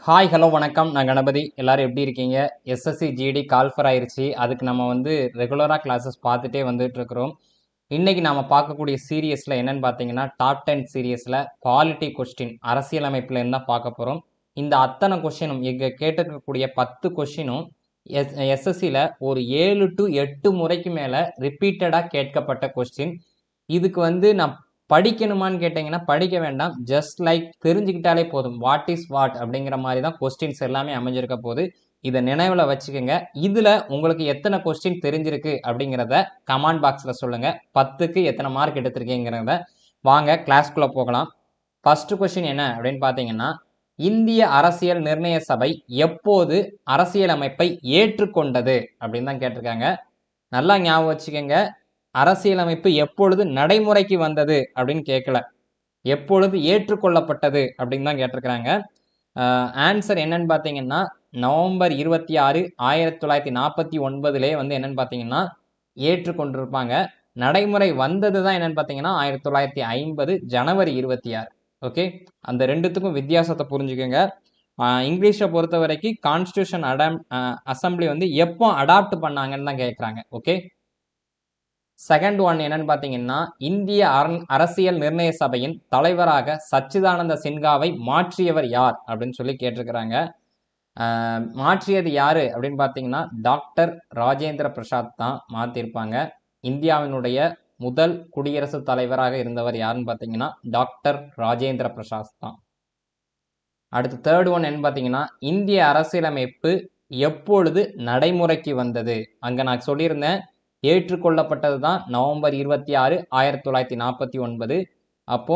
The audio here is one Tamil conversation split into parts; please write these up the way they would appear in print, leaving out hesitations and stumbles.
ஹாய் ஹலோ வணக்கம். நான் கணபதி. எல்லாரும் எப்படி இருக்கீங்க? எஸ்எஸ்சி ஜிடி கால்ஃபர் ஆயிருச்சு. அதுக்கு நம்ம ரெகுலராக கிளாஸஸ் பார்த்துட்டே வந்துட்டு இருக்கிறோம். இன்னைக்கு நாம பார்க்கக்கூடிய சீரியஸில் என்னன்னு பார்த்தீங்கன்னா டாப் 10 சீரியஸில் பாலிட்டி கொஸ்டின் அரசியலமைப்புல இருந்தா பார்க்க போகிறோம். இந்த அத்தனை கொஸ்டினும் இங்கே கேட்டிருக்கக்கூடிய 10 கொஸ்டினும் எஸ்எஸ்சியில் ஒரு 7 to 8 முறைக்கு மேலே ரிப்பீட்டடாக கேட்கப்பட்ட கொஸ்டின். இதுக்கு நான் படிக்கணுமான்னு கேட்டிங்கன்னா படிக்க வேண்டாம். ஜஸ்ட் லைக் தெரிஞ்சுக்கிட்டாலே போதும். வாட் இஸ் வாட் அப்படிங்கிற மாதிரி தான் கொஸ்டின்ஸ் எல்லாமே அமைஞ்சிருக்க போது. இதை நினைவில் வச்சுக்கோங்க. இதில் உங்களுக்கு எத்தனை கொஸ்டின் தெரிஞ்சிருக்கு அப்படிங்கிறத கமெண்ட் பாக்ஸில் சொல்லுங்கள். 10க்கு எத்தனை மார்க் எடுத்திருக்கீங்கிறத. வாங்க கிளாஸ்க்குள்ளே போகலாம். ஃபர்ஸ்ட் கொஸ்டின் என்ன அப்படின்னு பார்த்தீங்கன்னா, இந்திய அரசியல் நிர்ணய சபை எப்போது அரசியலமைப்பை ஏற்றுக்கொண்டது அப்படின்னு தான் கேட்டிருக்காங்க. நல்லா ஞாபகம் வச்சுக்கோங்க. அரசியலமைப்பு எப்பொழுது நடைமுறைக்கு வந்தது அப்படின்னு கேட்கல, எப்பொழுது ஏற்றுக்கொள்ளப்பட்டது அப்படின்னு தான் கேட்டிருக்கிறாங்க. ஆன்சர் என்னன்னு பார்த்தீங்கன்னா நவம்பர் 26, 1949 என்னன்னு பார்த்தீங்கன்னா ஏற்றுக்கொண்டிருப்பாங்க. நடைமுறை வந்தது தான் என்னன்னு பார்த்தீங்கன்னா 1950 ஜனவரி 26. ஓகே, அந்த ரெண்டுத்துக்கும் வித்தியாசத்தை புரிஞ்சுக்கோங்க. இங்கிலீஷை பொறுத்த வரைக்கும் கான்ஸ்டியூஷன் அசம்பிளி எப்போ அடாப்ட் பண்ணாங்கன்னு தான் கேட்குறாங்க. ஓகே, செகண்ட் ஒன் என்னன்னு பார்த்தீங்கன்னா, இந்திய அரசியல் நிர்ணய சபையின் தலைவராக சச்சிதானந்த சின்ஹாவை மாற்றியவர் யார் அப்படின்னு சொல்லி கேட்டிருக்கிறாங்க. மாற்றியது யாரு அப்படின்னு பார்த்தீங்கன்னா டாக்டர் ராஜேந்திர பிரசாத் தான் மாற்றிருப்பாங்க. இந்தியாவினுடைய முதல் குடியரசுத் தலைவராக இருந்தவர் யாருன்னு பார்த்தீங்கன்னா டாக்டர் ராஜேந்திர பிரசாத் தான். அடுத்து தேர்ட் ஒன் என்ன பார்த்தீங்கன்னா, இந்திய அரசியலமைப்பு எப்பொழுது நடைமுறைக்கு வந்தது? அங்கே நான் சொல்லியிருந்தேன் ஏற்றுக்கொள்ளப்பட்டது தான் நவம்பர் 26, 1949. அப்போ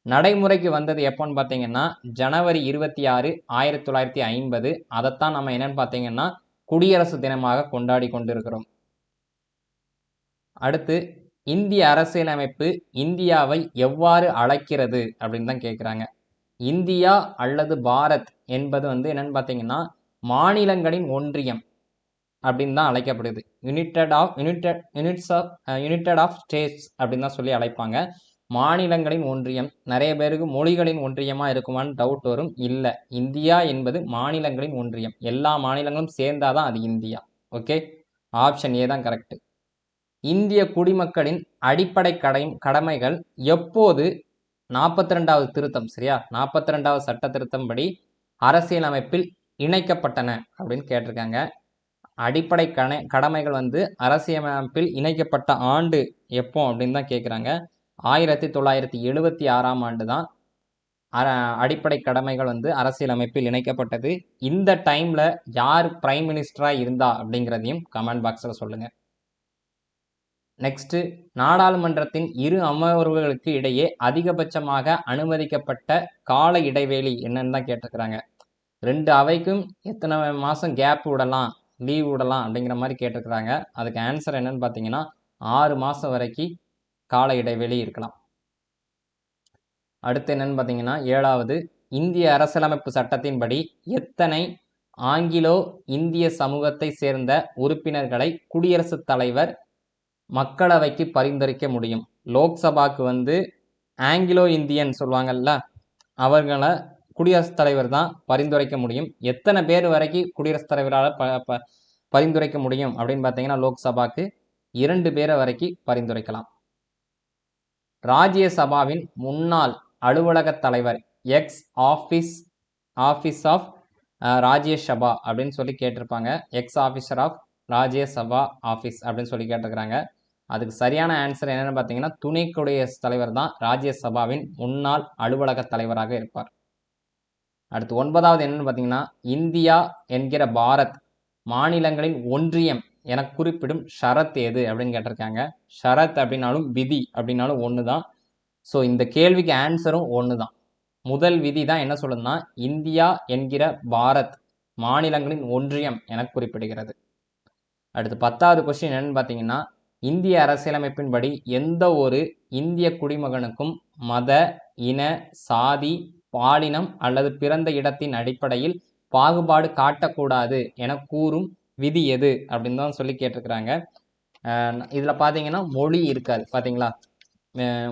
நடைமுறைக்கு வந்தது எப்போன்னு பார்த்தீங்கன்னா ஜனவரி 26, 1950. அதைத்தான் நம்ம என்னன்னு பார்த்தீங்கன்னா குடியரசு தினமாக கொண்டாடி கொண்டிருக்கிறோம். அடுத்து இந்திய அரசியலமைப்பு இந்தியாவை எவ்வாறு அழைக்கிறது அப்படின்னு தான் கேட்குறாங்க. இந்தியா அல்லது பாரத் என்பது என்னன்னு பார்த்தீங்கன்னா மாநிலங்களின் ஒன்றியம் அப்படின்னு தான் அழைக்கப்படுது. யுனைடெட் ஆஃப் ஸ்டேட்ஸ் அப்படின்னு தான் சொல்லி அழைப்பாங்க. மாநிலங்களின் ஒன்றியம். நிறைய பேருக்கு மொழிகளின் ஒன்றியமாக இருக்குமான்னு டவுட் வரும். இல்லை, இந்தியா என்பது மாநிலங்களின் ஒன்றியம். எல்லா மாநிலங்களும் சேர்ந்தாதான் அது இந்தியா. ஓகே, ஆப்ஷன் ஏ தான் கரெக்ட். இந்திய குடிமக்களின் அடிப்படை கடமைகள் எப்போது 42வது திருத்தம், சரியா, 42வது சட்ட திருத்தம் படி அரசியலமைப்பில் இணைக்கப்பட்டன அப்படின்னு கேட்டிருக்காங்க. அடிப்படை கடமைகள் அரசியலமைப்பில் இணைக்கப்பட்ட ஆண்டு எப்போ அப்படின்னு தான் கேட்குறாங்க. 1976ஆம் ஆண்டு தான் அடிப்படை கடமைகள் அரசியலமைப்பில் இணைக்கப்பட்டது. இந்த டைம்ல யார் பிரைம் மினிஸ்டரா இருந்தா அப்படிங்கிறதையும் கமெண்ட் பாக்ஸில் சொல்லுங்க. நெக்ஸ்ட், நாடாளுமன்றத்தின் இரு அமர்வுகளுக்கு இடையே அதிகபட்சமாக அனுமதிக்கப்பட்ட கால இடைவெளி என்னன்னு தான் கேட்டிருக்கிறாங்க. 2 அவைக்கும் எத்தனை மாதம் கேப் விடலாம், லீவ் விடலாம் அப்படிங்கிற மாதிரி கேட்டிருக்கிறாங்க. அதுக்கு ஆன்சர் என்னன்னு பார்த்தீங்கன்னா 6 மாதம் வரைக்கும் கால இடைவெளி இருக்கலாம். அடுத்து என்னன்னு பார்த்தீங்கன்னா 7வது, இந்திய அரசியலமைப்பு சட்டத்தின்படி எத்தனை ஆங்கிலோ இந்திய சமூகத்தை சேர்ந்த உறுப்பினர்களை குடியரசுத் தலைவர் மக்களவைக்கு பரிந்துரைக்க முடியும்? லோக்சபாக்கு ஆங்கிலோ இந்தியன் சொல்லுவாங்கல்ல, அவர்களை குடியரசுத் தலைவர் தான் பரிந்துரைக்க முடியும். எத்தனை பேர் வரைக்கும் குடியரசுத் தலைவரால் பரிந்துரைக்க முடியும் அப்படின்னு பார்த்தீங்கன்னா லோக்சபாக்கு 2 பேரை வரைக்கும் பரிந்துரைக்கலாம். ராஜ்யசபாவின் முன்னாள் அலுவலக தலைவர் எக்ஸ் ஆஃபீஸ் ஆஃப் ராஜ்யசபா அப்படின்னு சொல்லி கேட்டிருப்பாங்க. Ex officer of Rajya Sabha office அப்படின்னு சொல்லி கேட்டிருக்கிறாங்க. அதுக்கு சரியான ஆன்சர் என்னன்னு பார்த்தீங்கன்னா துணை குடியரசுத் தலைவர் தான் ராஜ்யசபாவின் முன்னாள் அலுவலக தலைவராக இருப்பார். அடுத்து 9வது என்னன்னு பார்த்தீங்கன்னா, இந்தியா என்கிற பாரத் மாநிலங்களின் ஒன்றியம் என குறிப்பிடும் ஷரத் எது அப்படின்னு கேட்டிருக்காங்க. ஷரத் அப்படின்னாலும் விதி அப்படின்னாலும் ஒன்று தான். ஸோ இந்த கேள்விக்கு ஆன்சரும் ஒன்று தான். முதல் விதி தான் என்ன சொல்லுதுன்னா இந்தியா என்கிற பாரத் மாநிலங்களின் ஒன்றியம் என குறிப்பிடுகிறது. அடுத்து 10வது கொஸ்டின் என்னன்னு பார்த்தீங்கன்னா, இந்திய அரசியலமைப்பின்படி எந்த ஒரு இந்திய குடிமகனுக்கும் மத, இன, சாதி, பாலினம் அல்லது பிறந்த இடத்தின் அடிப்படையில் பாகுபாடு காட்டக்கூடாது என கூறும் விதி எது அப்படின்னு தான் சொல்லி கேட்டிருக்கிறாங்க. இதில் பார்த்தீங்கன்னா மொழி இருக்காது. பார்த்தீங்களா,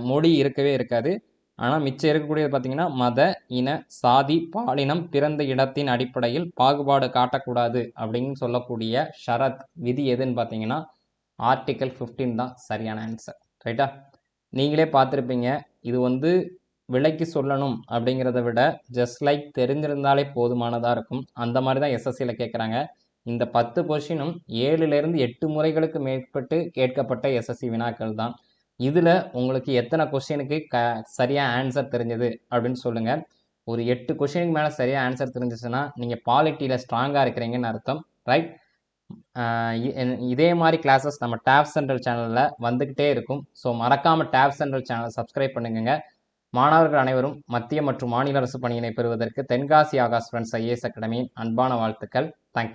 மொழி இருக்கவே இருக்காது. ஆனால் மிச்சம் இருக்கக்கூடியது பார்த்தீங்கன்னா மத, இன, சாதி, பாலினம், பிறந்த இடத்தின் அடிப்படையில் பாகுபாடு காட்டக்கூடாது அப்படின்னு சொல்லக்கூடிய ஷரத் விதி எதுன்னு பார்த்தீங்கன்னா ஆர்டிக்கல் 15 தான் சரியான ஆன்சர். ரைட்டா? நீங்களே பார்த்துருப்பீங்க. இது வந்து விலைக்கு சொல்லணும் அப்படிங்கிறத விட ஜஸ்ட் லைக் தெரிஞ்சிருந்தாலே போதுமானதாக இருக்கும். அந்த மாதிரி தான் எஸ்எஸ்சியில் கேட்குறாங்க. இந்த 10 கொஷினும் 7லேருந்து 8 முறைகளுக்கு மேற்பட்டு கேட்கப்பட்ட எஸ்எஸ்சி வினாக்கள் தான். இதில் உங்களுக்கு எத்தனை கொஷினுக்கு சரியாக ஆன்சர் தெரிஞ்சது அப்படின்னு சொல்லுங்கள். ஒரு 8 கொஷினுக்கு மேலே சரியாக ஆன்சர் தெரிஞ்சிச்சுன்னா நீங்கள் பாலிட்டியில் ஸ்ட்ராங்காக இருக்கிறீங்கன்னு அர்த்தம். ரைட்? இதே மாதிரி கிளாஸஸ் நம்ம டேப் சென்ட்ரல் சேனலில் வந்துக்கிட்டே இருக்கும். ஸோ மறக்காமல் டேப் சென்ட்ரல் சேனலை சப்ஸ்கிரைப் பண்ணுங்க. மாணவர்கள் அனைவரும் மத்திய மற்றும் மாநில அரசு பணியினை பெறுவதற்கு தென்காசி ஆகாஷ் ஃப்ரெண்ட்ஸ் ஐஏஎஸ் அகாடமியின் அன்பான வாழ்த்துக்கள். தேங்க்யூ.